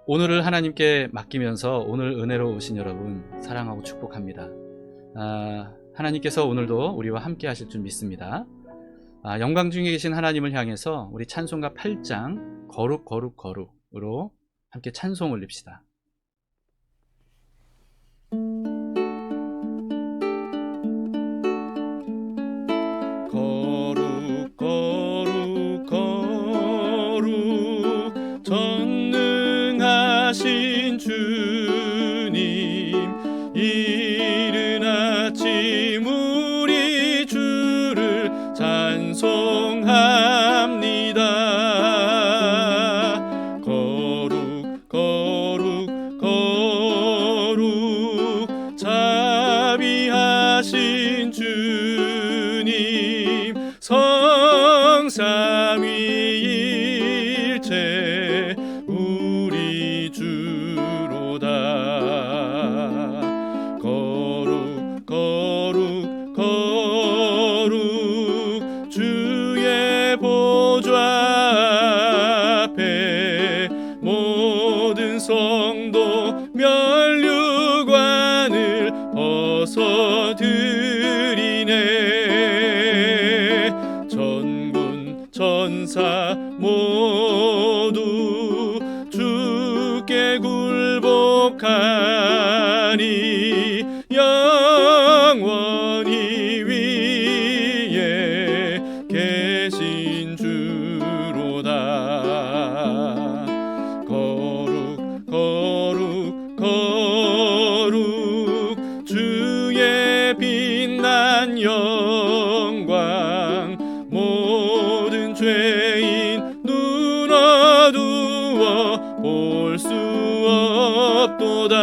오늘을 하나님께 맡기면서 오늘 은혜로 오신 여러분 사랑하고 축복합니다. 하나님께서 오늘도 우리와 함께 하실 줄 믿습니다. 영광 중에 계신 하나님을 향해서 우리 찬송가 8장 거룩 거룩 거룩으로 함께 찬송 올립시다. 거룩 거룩 거룩 전능하신 주님, 이른 아침 우리 주를 찬송합니다. 거룩 거룩 거룩 자비하신 주님, 성삼위일체 우리 주로다. 거룩 거룩 거룩 주의 보좌 앞에 모든 성도 면류관을 벗어드리네. 전군 전사 모두 주께 굴복하니 영원히 위에 계신 주로다. 거룩 거룩 거룩 주의 빛난 영광, 모든 죄인 눈 어두워 볼 수 없도다.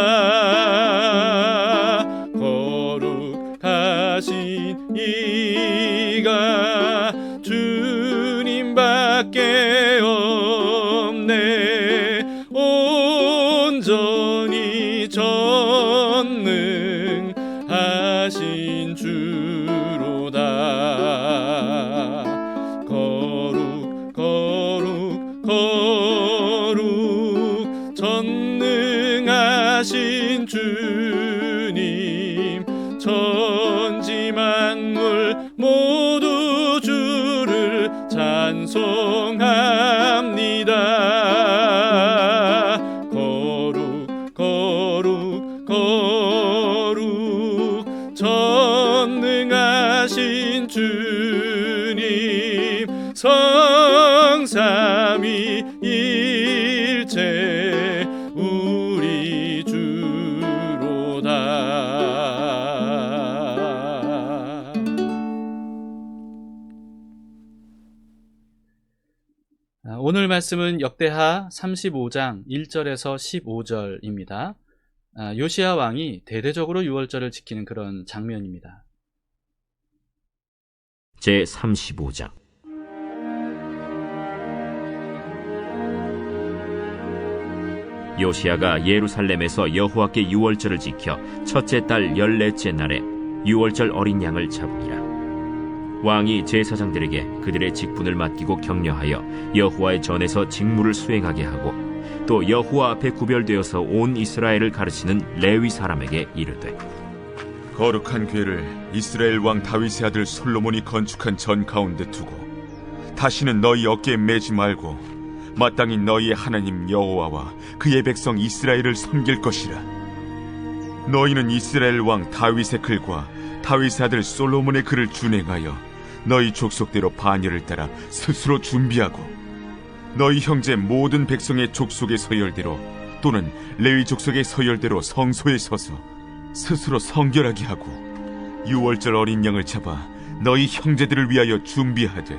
거룩하신 이가 주님밖에 없네. 온전히 전능하신 주로다. 거룩 거룩 거룩 전능하신 주님, 천지 만물 모두 주를 찬송합니다. 거룩 거룩 거룩 전능하신 주님, 성삼위일체 우리 주로다. 오늘 말씀은 역대하 35장 1절에서 15절입니다. 요시야 왕이 대대적으로 유월절을 지키는 그런 장면입니다. 제35장. 요시야가 예루살렘에서 여호와께 유월절을 지켜 첫째 달 14째 날에 유월절 어린 양을 잡으니라. 왕이 제사장들에게 그들의 직분을 맡기고 격려하여 여호와의 전에서 직무를 수행하게 하고, 또 여호와 앞에 구별되어서 온 이스라엘을 가르치는 레위 사람에게 이르되, 거룩한 궤를 이스라엘 왕 다윗의 아들 솔로몬이 건축한 전 가운데 두고 다시는 너희 어깨에 매지 말고 마땅히 너희의 하나님 여호와와 그의 백성 이스라엘을 섬길 것이라. 너희는 이스라엘 왕 다윗의 글과 다윗의 아들 솔로몬의 글을 준행하여 너희 족속대로 반열을 따라 스스로 준비하고, 너희 형제 모든 백성의 족속의 서열대로 또는 레위 족속의 서열대로 성소에 서서 스스로 성결하게 하고, 유월절 어린 양을 잡아 너희 형제들을 위하여 준비하되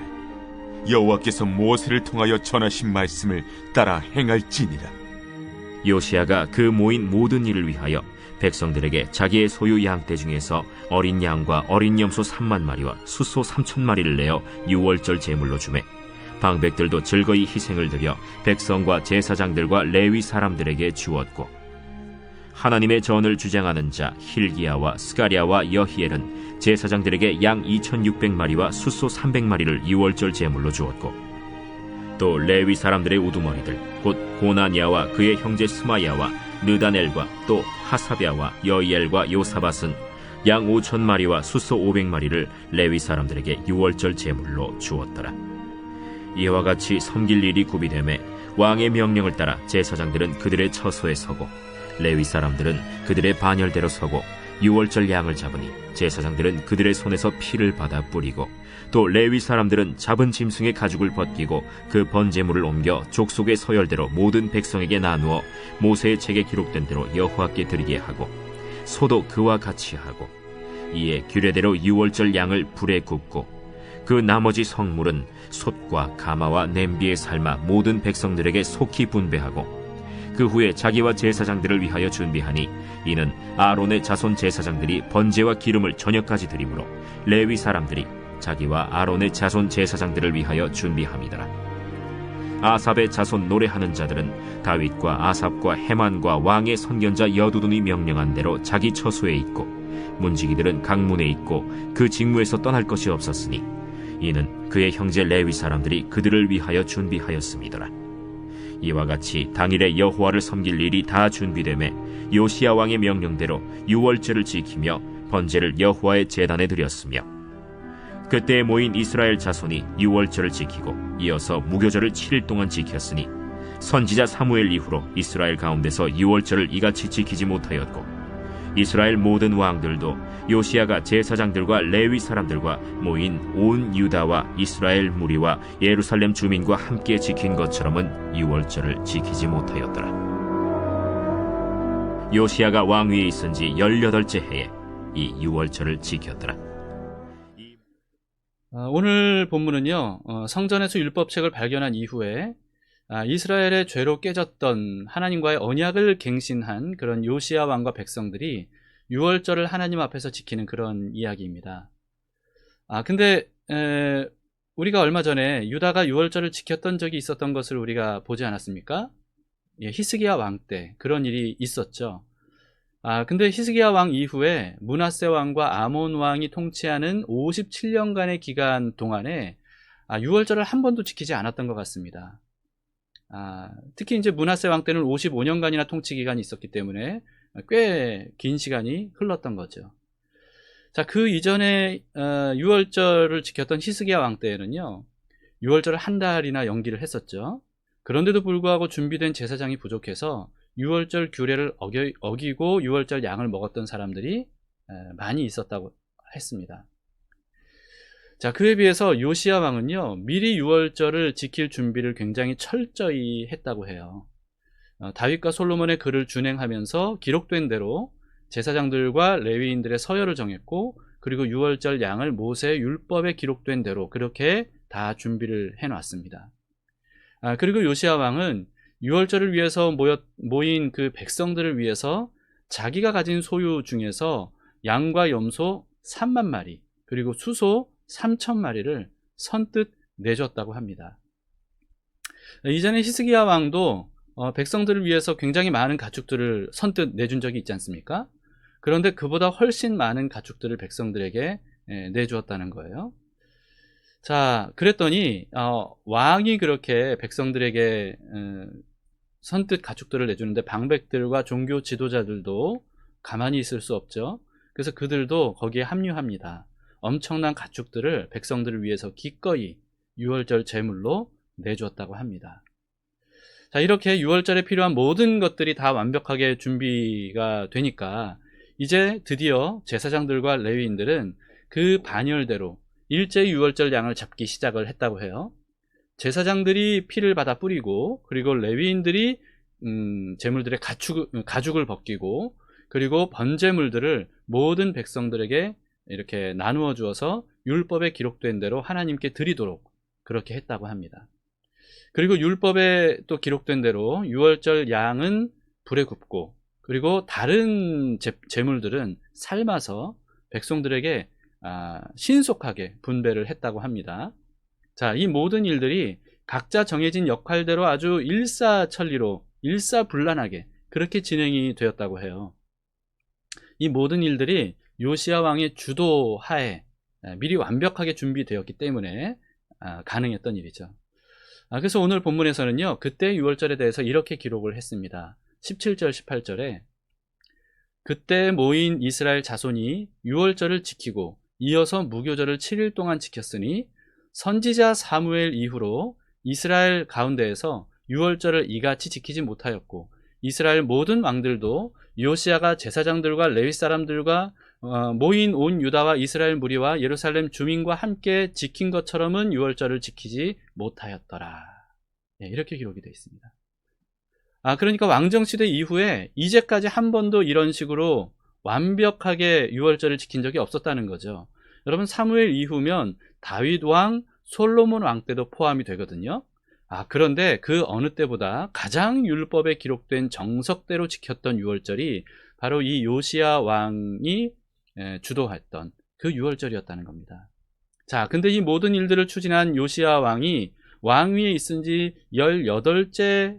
여호와께서 모세를 통하여 전하신 말씀을 따라 행할지니라. 요시야가 그 모인 모든 일을 위하여 백성들에게 자기의 소유 양떼 중에서 어린 양과 어린 염소 3만 마리와 숫소 3천 마리를 내어 유월절 제물로 주매, 방백들도 즐거이 희생을 드려 백성과 제사장들과 레위 사람들에게 주었고, 하나님의 전을 주장하는 자 힐기야와 스가랴와 여히엘은 제사장들에게 양 2,600마리와 숫소 300마리를 유월절 제물로 주었고, 또 레위 사람들의 우두머리들 곧 고나니아와 그의 형제 스마야와 느다넬과 또 하사랴와 여이엘과 요사밧은 양 5,000마리와 숫소 500마리를 레위 사람들에게 유월절 제물로 주었더라. 이와 같이 섬길 일이 구비되매 왕의 명령을 따라 제사장들은 그들의 처소에 서고 레위 사람들은 그들의 반열대로 서고 유월절 양을 잡으니 제사장들은 그들의 손에서 피를 받아 뿌리고 또 레위 사람들은 잡은 짐승의 가죽을 벗기고 그 번제물을 옮겨 족속의 서열대로 모든 백성에게 나누어 모세의 책에 기록된 대로 여호와께 드리게 하고 소도 그와 같이 하고 이에 규례대로 유월절 양을 불에 굽고 그 나머지 성물은 솥과 가마와 냄비에 삶아 모든 백성들에게 속히 분배하고 그 후에 자기와 제사장들을 위하여 준비하니 이는 아론의 자손 제사장들이 번제와 기름을 저녁까지 드리므로 레위 사람들이 자기와 아론의 자손 제사장들을 위하여 준비함이더라. 아삽의 자손 노래하는 자들은 다윗과 아삽과 헤만과 왕의 선견자 여두둔이 명령한 대로 자기 처소에 있고 문지기들은 강문에 있고 그 직무에서 떠날 것이 없었으니 이는 그의 형제 레위 사람들이 그들을 위하여 준비하였음이더라. 이와 같이 당일에 여호와를 섬길 일이 다 준비되매 요시야 왕의 명령대로 유월절을 지키며 번제를 여호와의 제단에 드렸으며 그때 모인 이스라엘 자손이 유월절을 지키고 이어서 무교절을 7일 동안 지켰으니 선지자 사무엘 이후로 이스라엘 가운데서 유월절을 이같이 지키지 못하였고 이스라엘 모든 왕들도 요시야가 제사장들과 레위 사람들과 모인 온 유다와 이스라엘 무리와 예루살렘 주민과 함께 지킨 것처럼은 유월절을 지키지 못하였더라. 요시야가 왕위에 있은 지 18째 해에 이 유월절을 지켰더라. 오늘 본문은요, 성전에서 율법책을 발견한 이후에 이스라엘의 죄로 깨졌던 하나님과의 언약을 갱신한 그런 요시야 왕과 백성들이 유월절을 하나님 앞에서 지키는 그런 이야기입니다. 근데 우리가 얼마 전에 유다가 유월절을 지켰던 적이 있었던 것을 우리가 보지 않았습니까? 예, 히스기야 왕 때 그런 일이 있었죠. 근데 히스기야 왕 이후에 므낫세 왕과 아몬 왕이 통치하는 57년간의 기간 동안에 유월절을 한 번도 지키지 않았던 것 같습니다. 특히 이제 므낫세 왕 때는 55년간이나 통치 기간이 있었기 때문에 꽤 긴 시간이 흘렀던 거죠. 자, 그 이전에 유월절을 지켰던 히스기야 왕 때에는요, 유월절을 한 달이나 연기를 했었죠. 그런데도 불구하고 준비된 제사장이 부족해서 유월절 규례를 어기고 유월절 양을 먹었던 사람들이 많이 있었다고 했습니다. 자, 그에 비해서 요시야 왕은요, 미리 유월절을 지킬 준비를 굉장히 철저히 했다고 해요. 다윗과 솔로몬의 글을 준행하면서 기록된 대로 제사장들과 레위인들의 서열을 정했고, 그리고 유월절 양을 모세의 율법에 기록된 대로 그렇게 다 준비를 해놨습니다. 그리고 요시야 왕은 유월절을 위해서 모인 그 백성들을 위해서 자기가 가진 소유 중에서 양과 염소 3만 마리, 그리고 수소 3,000마리를 선뜻 내줬다고 합니다. 이전에 히스기야 왕도 백성들을 위해서 굉장히 많은 가축들을 선뜻 내준 적이 있지 않습니까? 그런데 그보다 훨씬 많은 가축들을 백성들에게 내주었다는 거예요. 자, 그랬더니 왕이 그렇게 백성들에게 선뜻 가축들을 내주는데 방백들과 종교 지도자들도 가만히 있을 수 없죠. 그래서 그들도 거기에 합류합니다. 엄청난 가축들을 백성들을 위해서 기꺼이 유월절 제물로 내주었다고 합니다. 자, 이렇게 유월절에 필요한 모든 것들이 다 완벽하게 준비가 되니까 이제 드디어 제사장들과 레위인들은 그 반열대로 일제히 유월절 양을 잡기 시작을 했다고 해요. 제사장들이 피를 받아 뿌리고, 그리고 레위인들이 제물들의 가죽을 벗기고, 그리고 번제물들을 모든 백성들에게 이렇게 나누어 주어서 율법에 기록된 대로 하나님께 드리도록 그렇게 했다고 합니다. 그리고 율법에 또 기록된 대로 유월절 양은 불에 굽고, 그리고 다른 제물들은 삶아서 백성들에게 신속하게 분배를 했다고 합니다. 자, 이 모든 일들이 각자 정해진 역할대로 아주 일사천리로 일사불란하게 그렇게 진행이 되었다고 해요. 이 모든 일들이 요시야 왕의 주도하에 미리 완벽하게 준비되었기 때문에 가능했던 일이죠. 그래서 오늘 본문에서는요, 그때 유월절에 대해서 이렇게 기록을 했습니다. 17절, 18절에 그때 모인 이스라엘 자손이 유월절을 지키고 이어서 무교절을 7일 동안 지켰으니 선지자 사무엘 이후로 이스라엘 가운데에서 유월절을 이같이 지키지 못하였고 이스라엘 모든 왕들도 요시야가 제사장들과 레위 사람들과 모인 온 유다와 이스라엘 무리와 예루살렘 주민과 함께 지킨 것처럼은 유월절을 지키지 못하였더라. 이렇게 기록이 되어 있습니다. 그러니까 왕정시대 이후에 이제까지 한 번도 이런 식으로 완벽하게 유월절을 지킨 적이 없었다는 거죠. 여러분, 사무엘 이후면 다윗 왕, 솔로몬 왕 때도 포함이 되거든요. 그런데 그 어느 때보다 가장 율법에 기록된 정석대로 지켰던 유월절이 바로 이 요시야 왕이 주도했던 그 유월절이었다는 겁니다. 자, 근데 이 모든 일들을 추진한 요시야 왕이 왕위에 있은 지 18째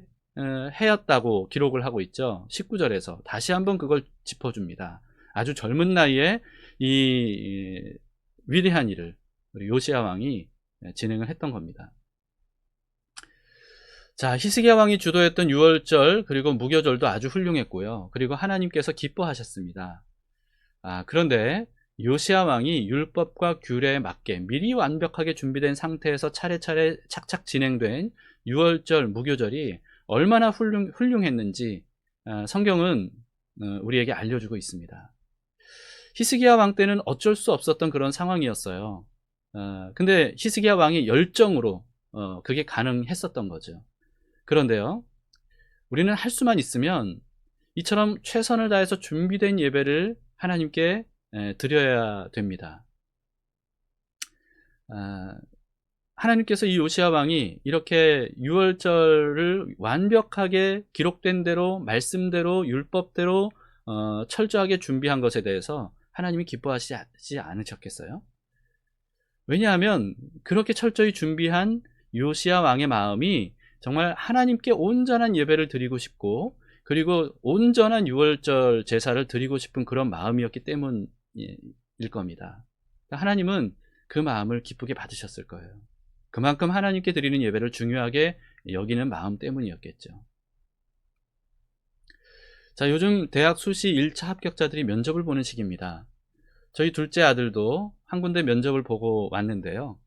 해였다고 기록을 하고 있죠. 19절에서 다시 한번 그걸 짚어줍니다. 아주 젊은 나이에 이 위대한 일을 우리 요시야 왕이 진행을 했던 겁니다. 자, 히스기야 왕이 주도했던 유월절 그리고 무교절도 아주 훌륭했고요. 그리고 하나님께서 기뻐하셨습니다. 그런데 요시야 왕이 율법과 규례에 맞게 미리 완벽하게 준비된 상태에서 차례차례 착착 진행된 유월절, 무교절이 얼마나 훌륭했는지 성경은 우리에게 알려주고 있습니다. 히스기야 왕 때는 어쩔 수 없었던 그런 상황이었어요. 근데 히스기야 왕의 열정으로 그게 가능했었던 거죠. 그런데요, 우리는 할 수만 있으면 이처럼 최선을 다해서 준비된 예배를 하나님께 드려야 됩니다. 하나님께서 이 요시야 왕이 이렇게 유월절을 완벽하게 기록된 대로 말씀대로 율법대로 철저하게 준비한 것에 대해서 하나님이 기뻐하시지 않으셨겠어요? 왜냐하면 그렇게 철저히 준비한 요시야 왕의 마음이 정말 하나님께 온전한 예배를 드리고 싶고 그리고 온전한 유월절 제사를 드리고 싶은 그런 마음이었기 때문일 겁니다. 하나님은 그 마음을 기쁘게 받으셨을 거예요. 그만큼 하나님께 드리는 예배를 중요하게 여기는 마음 때문이었겠죠. 자, 요즘 대학 수시 1차 합격자들이 면접을 보는 시기입니다. 저희 둘째 아들도 한 군데 면접을 보고 왔는데요.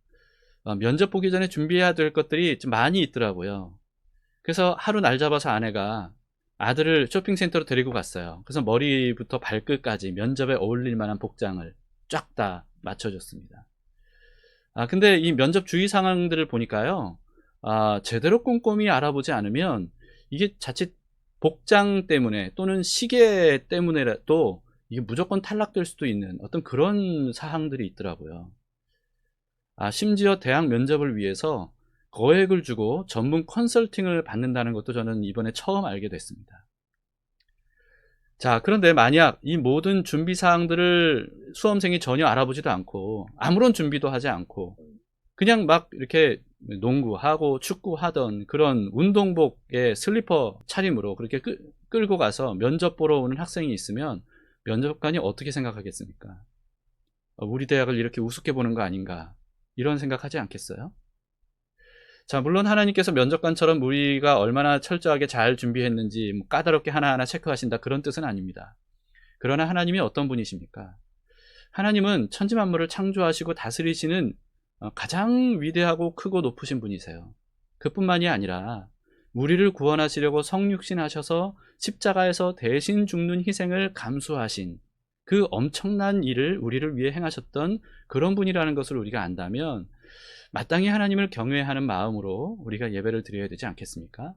면접 보기 전에 준비해야 될 것들이 좀 많이 있더라고요. 그래서 하루 날 잡아서 아내가 아들을 쇼핑센터로 데리고 갔어요. 그래서 머리부터 발끝까지 면접에 어울릴 만한 복장을 쫙 다 맞춰줬습니다. 근데 이 면접 주의 사항들을 보니까요, 제대로 꼼꼼히 알아보지 않으면 이게 자칫 복장 때문에 또는 시계 때문에라도 이게 무조건 탈락될 수도 있는 어떤 그런 사항들이 있더라고요. 심지어 대학 면접을 위해서 거액을 주고 전문 컨설팅을 받는다는 것도 저는 이번에 처음 알게 됐습니다. 자, 그런데 만약 이 모든 준비 사항들을 수험생이 전혀 알아보지도 않고 아무런 준비도 하지 않고 그냥 막 이렇게 농구하고 축구하던 그런 운동복에 슬리퍼 차림으로 그렇게 끌고 가서 면접 보러 오는 학생이 있으면 면접관이 어떻게 생각하겠습니까? 우리 대학을 이렇게 우습게 보는 거 아닌가, 이런 생각하지 않겠어요? 자, 물론 하나님께서 면접관처럼 우리가 얼마나 철저하게 잘 준비했는지 까다롭게 하나하나 체크하신다, 그런 뜻은 아닙니다. 그러나 하나님이 어떤 분이십니까? 하나님은 천지만물을 창조하시고 다스리시는 가장 위대하고 크고 높으신 분이세요. 그뿐만이 아니라 우리를 구원하시려고 성육신하셔서 십자가에서 대신 죽는 희생을 감수하신 그 엄청난 일을 우리를 위해 행하셨던 그런 분이라는 것을 우리가 안다면 마땅히 하나님을 경외하는 마음으로 우리가 예배를 드려야 되지 않겠습니까?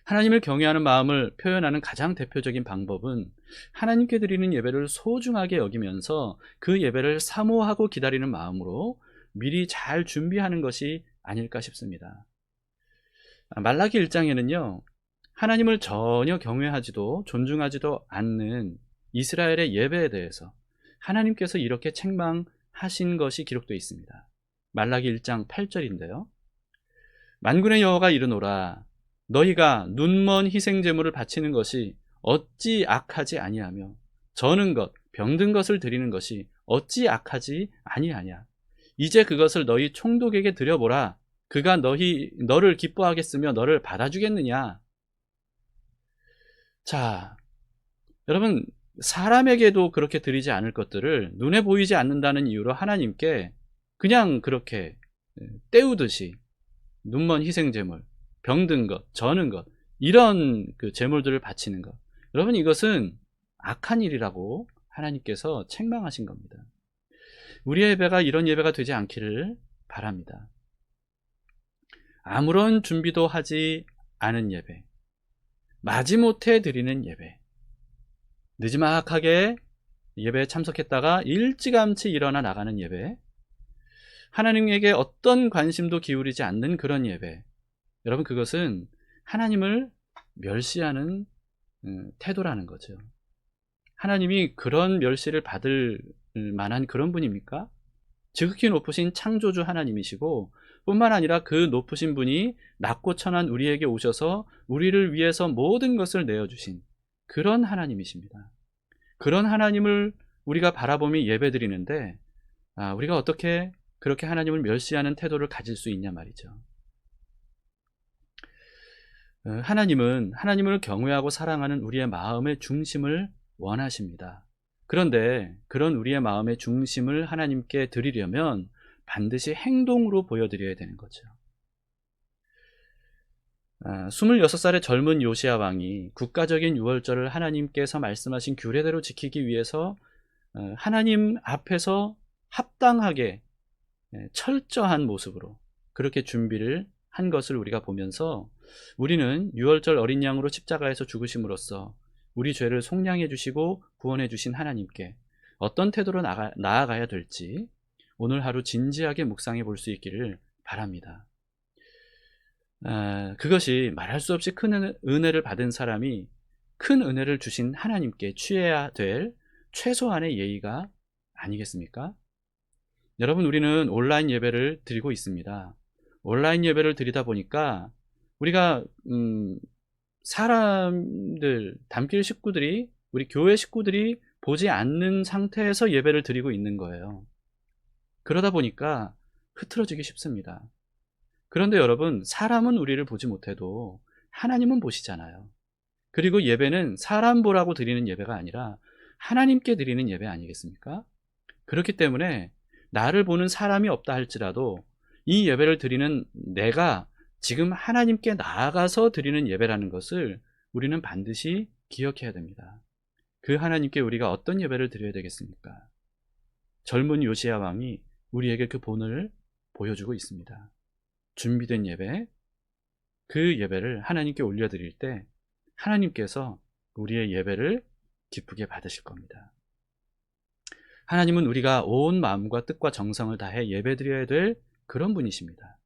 하나님을 경외하는 마음을 표현하는 가장 대표적인 방법은 하나님께 드리는 예배를 소중하게 여기면서 그 예배를 사모하고 기다리는 마음으로 미리 잘 준비하는 것이 아닐까 싶습니다. 말라기 1장에는요, 하나님을 전혀 경외하지도 존중하지도 않는 이스라엘의 예배에 대해서 하나님께서 이렇게 책망하신 것이 기록되어 있습니다. 말라기 1장 8절인데요. 만군의 여호와가 이르노라, 너희가 눈먼 희생제물을 바치는 것이 어찌 악하지 아니하며 저는 것, 병든 것을 드리는 것이 어찌 악하지 아니하냐. 이제 그것을 너희 총독에게 드려보라. 그가 너를 기뻐하겠으며 너를 받아주겠느냐? 자, 여러분, 사람에게도 그렇게 드리지 않을 것들을 눈에 보이지 않는다는 이유로 하나님께 그냥 그렇게 때우듯이 눈먼 희생제물, 병든 것, 저는 것, 이런 그 제물들을 바치는 것. 여러분, 이것은 악한 일이라고 하나님께서 책망하신 겁니다. 우리의 예배가 이런 예배가 되지 않기를 바랍니다. 아무런 준비도 하지 않은 예배, 마지못해 드리는 예배, 느지막하게 예배에 참석했다가 일찌감치 일어나 나가는 예배, 하나님에게 어떤 관심도 기울이지 않는 그런 예배, 여러분, 그것은 하나님을 멸시하는 태도라는 거죠. 하나님이 그런 멸시를 받을 만한 그런 분입니까? 지극히 높으신 창조주 하나님이시고, 뿐만 아니라 그 높으신 분이 낮고 천한 우리에게 오셔서 우리를 위해서 모든 것을 내어주신 그런 하나님이십니다. 그런 하나님을 우리가 바라보며 예배드리는데, 우리가 어떻게 그렇게 하나님을 멸시하는 태도를 가질 수 있냐 말이죠. 하나님은 하나님을 경외하고 사랑하는 우리의 마음의 중심을 원하십니다. 그런데 그런 우리의 마음의 중심을 하나님께 드리려면 반드시 행동으로 보여드려야 되는 거죠. 26살의 젊은 요시야 왕이 국가적인 유월절을 하나님께서 말씀하신 규례대로 지키기 위해서 하나님 앞에서 합당하게 철저한 모습으로 그렇게 준비를 한 것을 우리가 보면서, 우리는 유월절 어린 양으로 십자가에서 죽으심으로써 우리 죄를 속량해 주시고 구원해 주신 하나님께 어떤 태도로 나아가야 될지 오늘 하루 진지하게 묵상해 볼 수 있기를 바랍니다. 그것이 말할 수 없이 큰 은혜를 받은 사람이 큰 은혜를 주신 하나님께 취해야 될 최소한의 예의가 아니겠습니까? 여러분, 우리는 온라인 예배를 드리고 있습니다. 온라인 예배를 드리다 보니까 우리가 사람들, 담길 식구들이, 우리 교회 식구들이 보지 않는 상태에서 예배를 드리고 있는 거예요. 그러다 보니까 흐트러지기 쉽습니다. 그런데 여러분, 사람은 우리를 보지 못해도 하나님은 보시잖아요. 그리고 예배는 사람 보라고 드리는 예배가 아니라 하나님께 드리는 예배 아니겠습니까? 그렇기 때문에 나를 보는 사람이 없다 할지라도 이 예배를 드리는 내가 지금 하나님께 나아가서 드리는 예배라는 것을 우리는 반드시 기억해야 됩니다. 그 하나님께 우리가 어떤 예배를 드려야 되겠습니까? 젊은 요시야 왕이 우리에게 그 본을 보여주고 있습니다. 준비된 예배, 그 예배를 하나님께 올려드릴 때 하나님께서 우리의 예배를 기쁘게 받으실 겁니다. 하나님은 우리가 온 마음과 뜻과 정성을 다해 예배드려야 될 그런 분이십니다.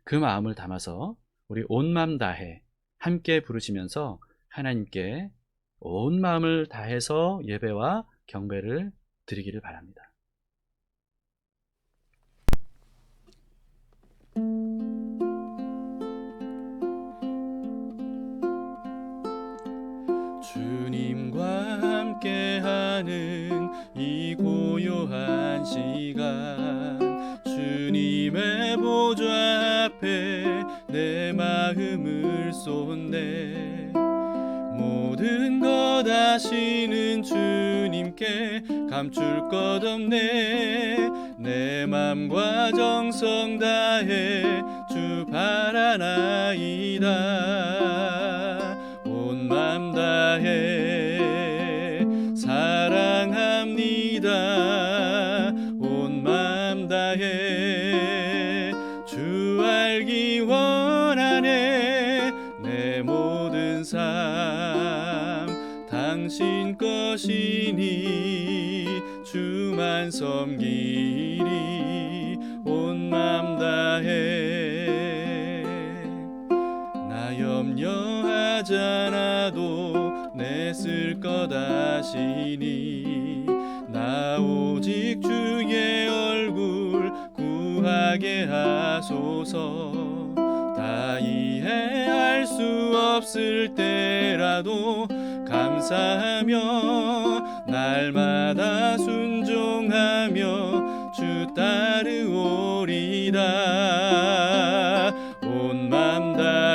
그 마음을 담아서 우리 온 마음 다해 함께 부르시면서 하나님께 온 마음을 다해서 예배와 경배를 드리기를 바랍니다. 주님과 함께하는 이 고요한 시간, 주님의 보좌 앞에 내 마음을 쏟네. 모든 것 아시는 주님께 감출 것 없네. 내 맘과 정성 다해 주 바라나이다. 온 맘 다해 사랑합니다. 온 맘 다해 주 알기 원하네. 내 모든 삶 당신 것이니 주만 섬기리. 온 맘 다해 나 염려하지 않아도 내 쓸 것 아시니. 나 오직 주의 얼굴 구하게 하소서. 다 이해할 수 없을 때라도 감사하며 날마다 순종하며 주 따르오리다.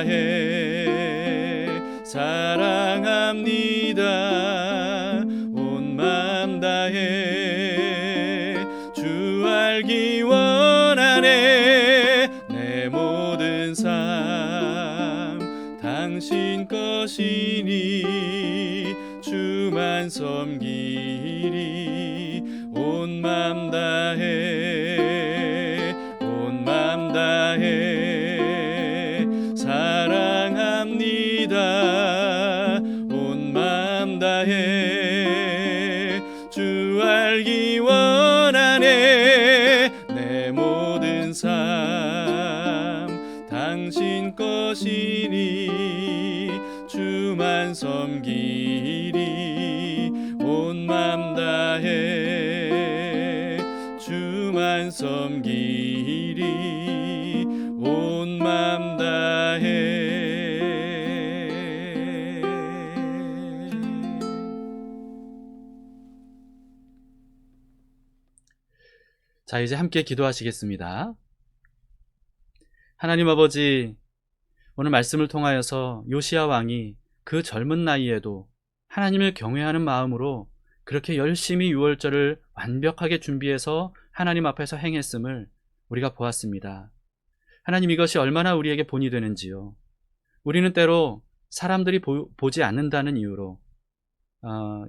다해 사랑합니다. 온 맘 다해 주 알기 원하네. 내 모든 삶 당신 것이니 주만 섬기리. 온 맘 다해 온 맘 다해 사랑합니다. 온 맘 다해 주 알기 원하네. 내 모든 삶 당신 것이니 주만 섬기리. 온 맘 다해 주만 섬기리. 온 맘 다해. 자, 이제 함께 기도하시겠습니다. 하나님 아버지, 오늘 말씀을 통하여서 요시야 왕이 그 젊은 나이에도 하나님을 경외하는 마음으로 그렇게 열심히 유월절을 완벽하게 준비해서 하나님 앞에서 행했음을 우리가 보았습니다. 하나님, 이것이 얼마나 우리에게 본이 되는지요. 우리는 때로 사람들이 보지 않는다는 이유로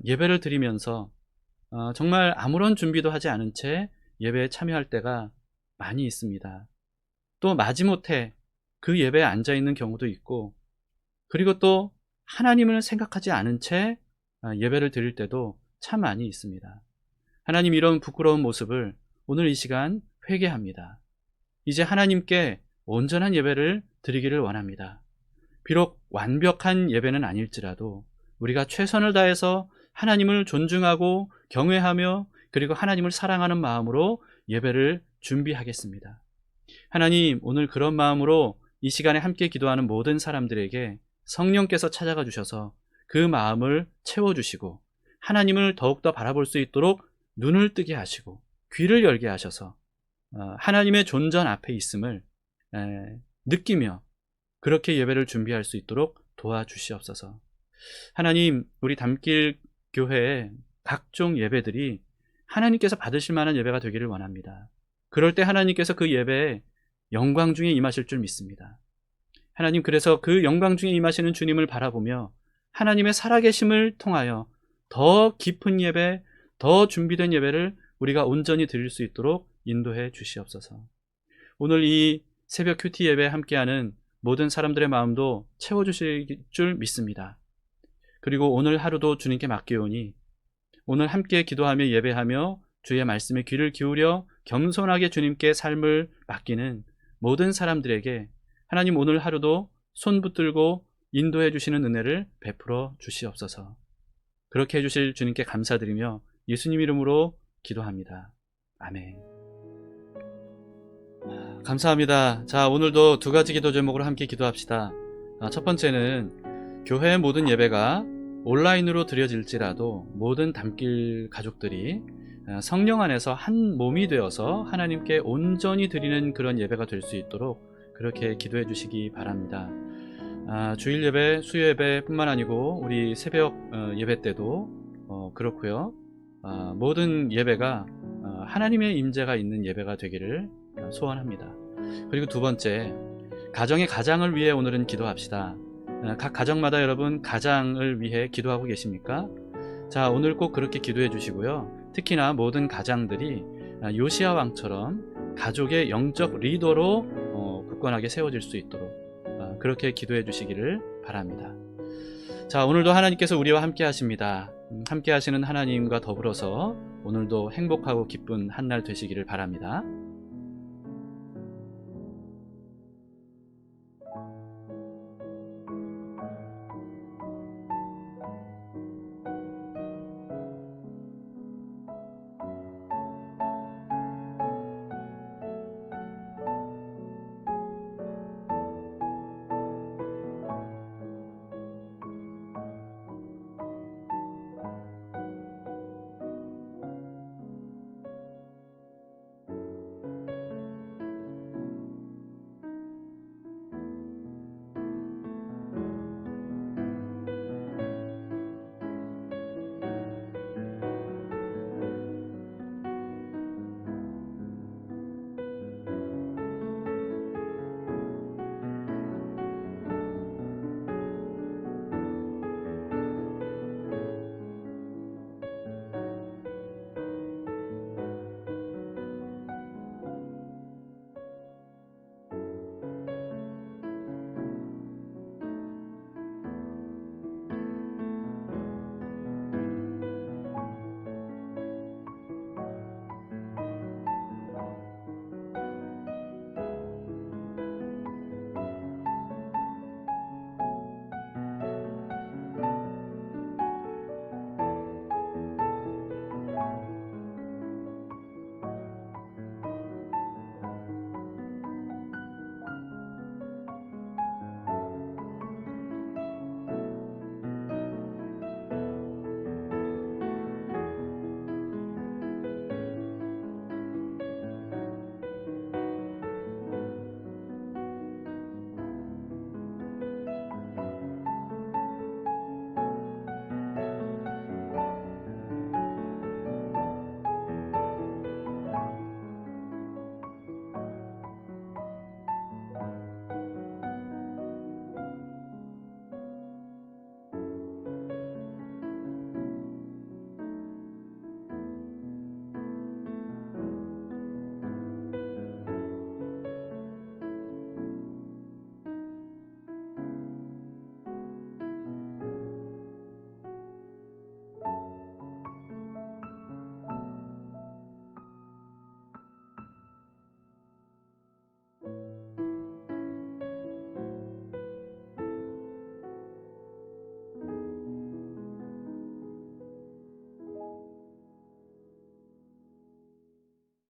예배를 드리면서 정말 아무런 준비도 하지 않은 채 예배에 참여할 때가 많이 있습니다. 또 마지못해 그 예배에 앉아있는 경우도 있고, 그리고 또 하나님을 생각하지 않은 채 예배를 드릴 때도 참 많이 있습니다. 하나님, 이런 부끄러운 모습을 오늘 이 시간 회개합니다. 이제 하나님께 온전한 예배를 드리기를 원합니다. 비록 완벽한 예배는 아닐지라도 우리가 최선을 다해서 하나님을 존중하고 경외하며 그리고 하나님을 사랑하는 마음으로 예배를 준비하겠습니다. 하나님, 오늘 그런 마음으로 이 시간에 함께 기도하는 모든 사람들에게 성령께서 찾아가 주셔서 그 마음을 채워주시고 하나님을 더욱더 바라볼 수 있도록 눈을 뜨게 하시고 귀를 열게 하셔서 하나님의 존전 앞에 있음을 느끼며 그렇게 예배를 준비할 수 있도록 도와주시옵소서. 하나님, 우리 담길 교회의 각종 예배들이 하나님께서 받으실 만한 예배가 되기를 원합니다. 그럴 때 하나님께서 그 예배에 영광 중에 임하실 줄 믿습니다. 하나님, 그래서 그 영광 중에 임하시는 주님을 바라보며 하나님의 살아계심을 통하여 더 깊은 예배, 더 준비된 예배를 우리가 온전히 드릴 수 있도록 인도해 주시옵소서. 오늘 이 새벽 큐티 예배에 함께하는 모든 사람들의 마음도 채워주실 줄 믿습니다. 그리고 오늘 하루도 주님께 맡기오니 오늘 함께 기도하며 예배하며 주의 말씀에 귀를 기울여 겸손하게 주님께 삶을 맡기는 모든 사람들에게 하나님, 오늘 하루도 손 붙들고 인도해 주시는 은혜를 베풀어 주시옵소서. 그렇게 해주실 주님께 감사드리며 예수님 이름으로 기도합니다. 아멘. 감사합니다. 자, 오늘도 두 가지 기도 제목으로 함께 기도합시다. 첫 번째는 교회의 모든 예배가 온라인으로 드려질지라도 모든 담길 가족들이 성령 안에서 한 몸이 되어서 하나님께 온전히 드리는 그런 예배가 될 수 있도록 그렇게 기도해 주시기 바랍니다. 주일 예배, 수요 예배 뿐만 아니고 우리 새벽 예배 때도 그렇고요. 모든 예배가 하나님의 임재가 있는 예배가 되기를 소원합니다. 그리고 두 번째, 가정의 가장을 위해 오늘은 기도합시다. 각 가정마다 여러분 가장을 위해 기도하고 계십니까? 자, 오늘 꼭 그렇게 기도해 주시고요. 특히나 모든 가장들이 요시야 왕처럼 가족의 영적 리더로 굳건하게 세워질 수 있도록 그렇게 기도해 주시기를 바랍니다. 자, 오늘도 하나님께서 우리와 함께 하십니다. 함께 하시는 하나님과 더불어서 오늘도 행복하고 기쁜 한 날 되시기를 바랍니다.